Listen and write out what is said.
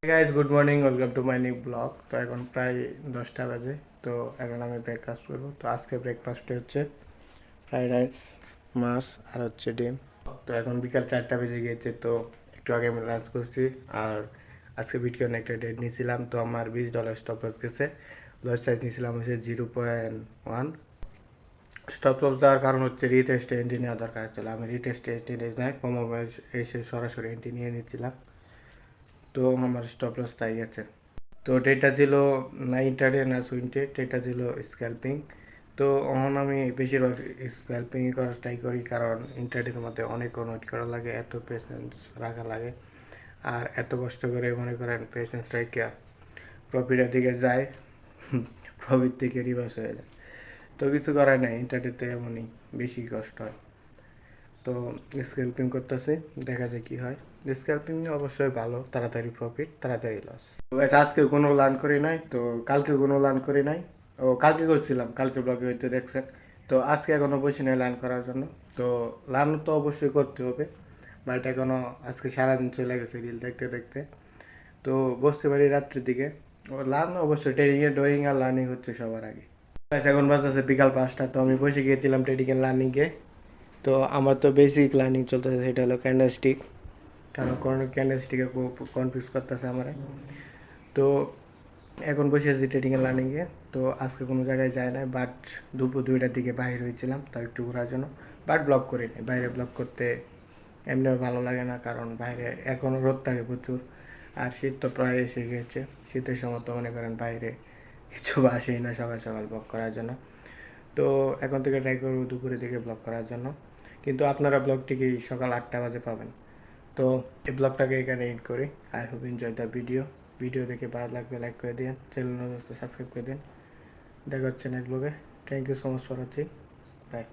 Guys good morning, welcome to my new blog. তো এখন প্রায় 10টা বাজে। তো এখন আমি ব্রেকফাস্ট করবো। তো আজকে ব্রেকফাস্টে হচ্ছে ফ্রাইড রাইস, মাছ আর হচ্ছে ডিম। তো এখন বিকাল 4টা বেজে গিয়েছে। তো একটু আগে আমি লাঞ্চ করছি। আর আজকে বিটকয়েন একটা ডেট নিয়েছিলাম। তো আমার $20 স্টপ লস গেছে। লস সাইজ নিয়েছিলাম হচ্ছে 0.1। স্টপ লস দেওয়ার কারণ হচ্ছে রিটেস্টে এন্ট্রি নেওয়া দরকার ছিল। আমি রিটেস্টে এন্ট্রি নিয়ে নাই, কমোবাইল এসে সরাসরি এন্ট্রি নিয়ে নিচ্ছিলাম। তো আমার স্টপ লস তাই গেছে। তো ডেটা ছিল না ইন্টারডে না সুইং ট্রেড, ডেটা ছিল স্ক্যাল্পিং। তো এখন আমি বেশিরভাগ স্ক্যাল্পিং করার ট্রাই করি, কারণ ইন্টারডের মধ্যে অনেক ওয়েট করা লাগে, এত পেশেন্স রাখা লাগে। আর এত কষ্ট করে মনে করেন পেশেন্স রাখা প্রফিটের দিকে যায়, প্রফিট থেকে রিভার্স হয়ে যায়। তো কিছু করার নেই, ইন্টারডেতে এমনই বেশি কষ্ট হয়। তো স্ক্যাল্পিং করতেছি, দেখা যায় কি হয়। স্ক্যাল্পিং অবশ্যই ভালো, তাড়াতাড়ি প্রফিট তাড়াতাড়ি লস। আজকে কোনো লার্ন করি নাই, তো কালকে কোনো লার্ন করি নাই। ও কালকে করছিলাম, কালকে ব্লগে হয়তো দেখছেন। তো আজকে এখনো বসি নাই লার্ন করার জন্য। তো লার্ন তো অবশ্যই করতে হবে, বাট এখনো আজকে সারাদিন চলে গেছে রিল দেখতে দেখতে। তো বসতে পারি রাত্রির দিকে। ও লার্ন অবশ্যই ট্রেডিংয়ে, ড্রয়িং আর লার্নিং হচ্ছে সবার আগে। এখন বাজতেছে বিকাল 5টা। তো আমি বসে গিয়েছিলাম ট্রেডিংয়ের লার্নিংয়ে। তো আমার তো বেসিক লার্নিং চলতেছে, সেটা হলো ক্যান্ডেলস্টিক। কারণ কোনো ক্যান্ডেলস্টিকে কনফিউজ করতেছে আমার। তো এখন বসে আছি ট্রেডিংয়ের লার্নিংয়ে। তো আজকে কোনো জায়গায় যায় না, বাট দুপুর 2টার দিকে বাইরে হয়েছিলাম তাও একটু ঘোরার জন্য। বাট ব্লগ করি নাই, বাইরে ব্লগ করতে এমনিও ভালো লাগে না, কারণ বাইরে এখনও রোদ থাকে প্রচুর। আর শীত তো প্রায় এসে গিয়েছে, শীতের সময় তো মনে করেন বাইরে কিছু আসেই না সকাল সকাল ব্লগ করার জন্য। তো এখন থেকে ট্রাই করবো দুপুরের দিকে ব্লগ করার জন্য। কিন্তু আপনারা ব্লগটিকে সকাল 8টা বাজে পাবেন। তো এই ব্লগটাকে এখানে এন্ড করি। I hope enjoy the video দেখে ভালো লাগবে লাইক করে দিন, চ্যানেল সাবস্ক্রাইব করে দিন। দেখা হচ্ছে নেক্সট ব্লগে। Thank you so much for watching. By.